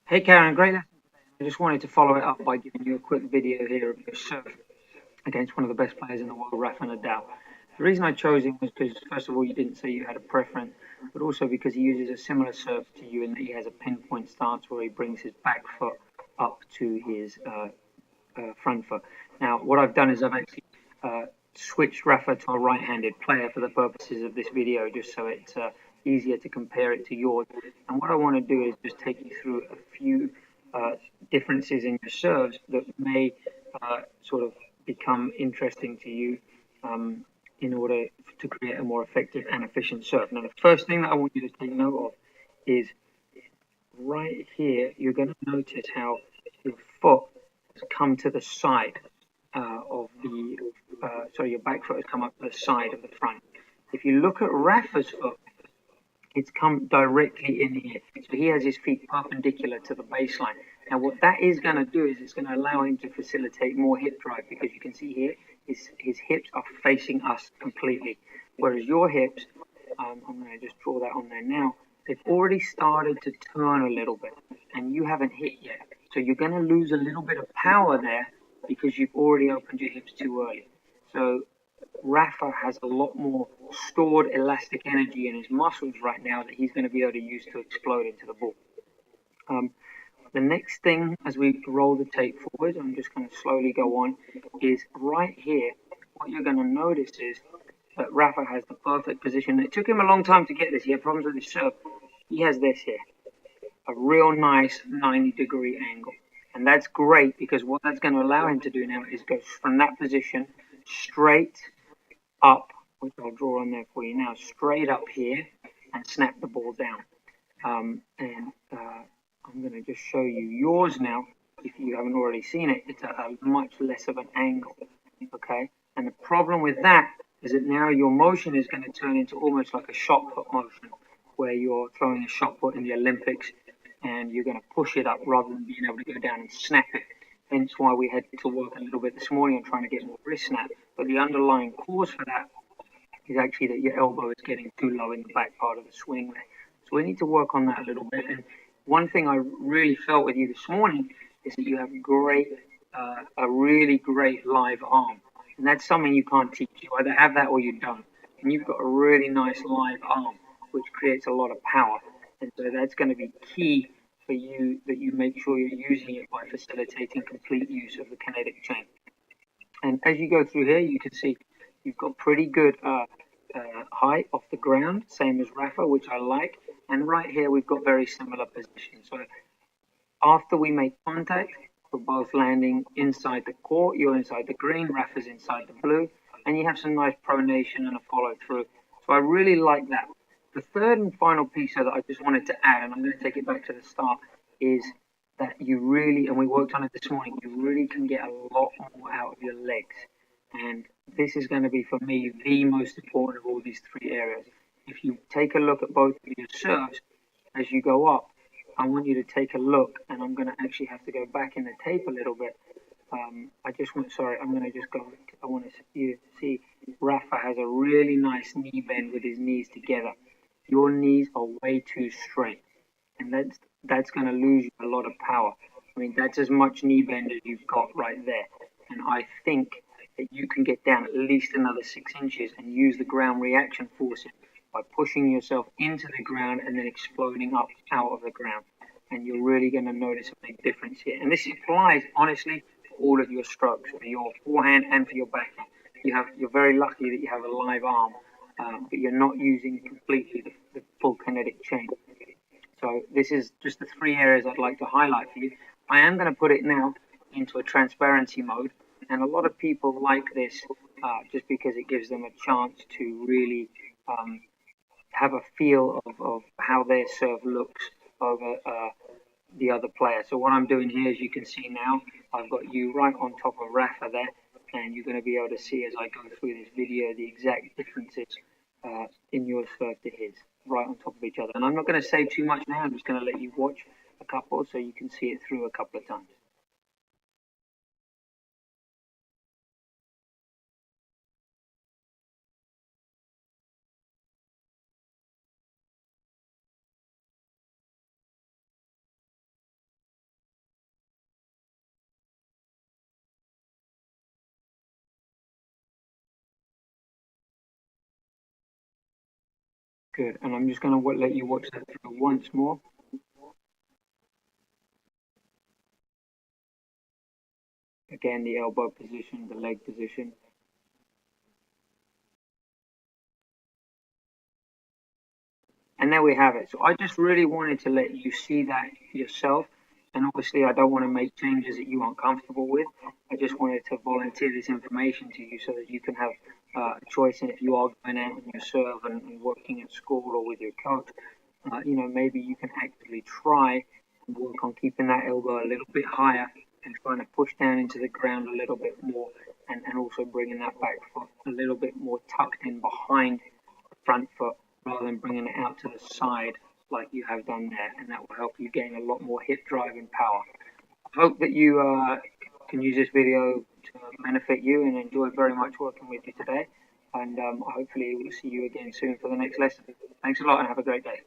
Hey Karen, great lesson today. I just wanted to follow it up by giving you a quick video here of your serve against one of the best players in the world, Rafa Nadal. The reason I chose him was because, first of all, you didn't say you had a preference, but also because he uses a similar serve to you in that he has a pinpoint stance where he brings his back foot up to his front foot. Now, what I've done is I've actually uh, switched Rafa to a right-handed player for the purposes of this video, just so it's easier to compare it to yours. And what I want to do is just take you through a few uh, differences in your serves that may sort of become interesting to you in order to create a more effective and efficient serve. Now, the first thing that I want you to take note of is right here, you're going to notice how your foot has come to the side of the, sorry, your back foot has come up to the side of the front. If you look at Rafa's foot, it's come directly in here. So he has his feet perpendicular to the baseline. Now, what that is going to do is it's going to allow him to facilitate more hip drive because you can see here his hips are facing us completely. Whereas your hips, I'm going to just draw that on there now, they've already started to turn a little bit and you haven't hit yet. So you're going to lose a little bit of power there because you've already opened your hips too early. So Rafa has a lot more stored elastic energy in his muscles right now that he's going to be able to use to explode into the ball. The next thing, as we roll the tape forward, I'm just going to slowly go on, is right here. What you're going to notice is that Rafa has the perfect position. It took him a long time to get this. He had problems with his serve. He has this here, a real nice 90-degree angle. And that's great because what that's going to allow him to do now is go from that position straight up, which I'll draw on there for you now, straight up here and snap the ball down. And I'm going to just show you yours now. If you haven't already seen it, it's a much less of an angle. Okay. And the problem with that is that now your motion is going to turn into almost like a shot put motion, where you're throwing a shot put in the Olympics and you're going to push it up rather than being able to go down and snap it. Hence why we had to work a little bit this morning on trying to get more wrist snap. But the underlying cause for that is actually that your elbow is getting too low in the back part of the swing there. So we need to work on that a little bit. And one thing I really felt with you this morning is that you have a really great live arm. And that's something you can't teach. You either have that or you don't. And you've got a really nice live arm, which creates a lot of power. And so that's going to be key for you, that you make sure you're using it by facilitating complete use of the kinetic chain. And as you go through here, you can see you've got pretty good height off the ground, same as Rafa, which I like. And right here, we've got very similar positions. So after we make contact, we're both landing inside the court. You're inside the green, Rafa's inside the blue. And you have some nice pronation and a follow through. So I really like that. The third and final piece that I just wanted to add, and I'm going to take it back to the start, is that you really, and we worked on it this morning, you really can get a lot more out of your legs. And this is going to be, for me, the most important of all these three areas. If you take a look at both of your serves as you go up, I want you to take a look, and I'm going to actually have to go back in the tape a little bit. I'm going to just go, I want you to see Rafa has a really nice knee bend with his knees together. Your knees are way too straight, and that's going to lose you a lot of power. I mean, that's as much knee bend as you've got right there. And I think that you can get down at least another 6 inches and use the ground reaction forces by pushing yourself into the ground and then exploding up out of the ground. And you're really going to notice a big difference here. And this applies, honestly, for all of your strokes, for your forehand and for your backhand. You're very lucky that you have a live arm, but you're not using completely the full kinetic chain. So this is just the three areas I'd like to highlight for you. I am going to put it now into a transparency mode, and a lot of people like this just because it gives them a chance to really have a feel of how their serve looks over the other player. So what I'm doing here, as you can see now, I've got you right on top of Rafa there, and you're going to be able to see as I go through this video the exact differences in your serve to his, right on top of each other. And I'm not going to say too much now, I'm just going to let you watch a couple so you can see it through a couple of times. Good. And I'm just going to let you watch that through once more. Again, the elbow position, the leg position. And there we have it. So I just really wanted to let you see that yourself. And obviously, I don't want to make changes that you aren't comfortable with. I just wanted to volunteer this information to you so that you can have a choice. And if you are going out and you serve and working at school or with your coach, maybe you can actively try and work on keeping that elbow a little bit higher and trying to push down into the ground a little bit more, and also bringing that back foot a little bit more tucked in behind the front foot rather than bringing it out to the side like you have done there, and that will help you gain a lot more hip driving power. I hope that you can use this video to benefit you, and enjoy very much working with you today. And hopefully we'll see you again soon for the next lesson. Thanks a lot and have a great day.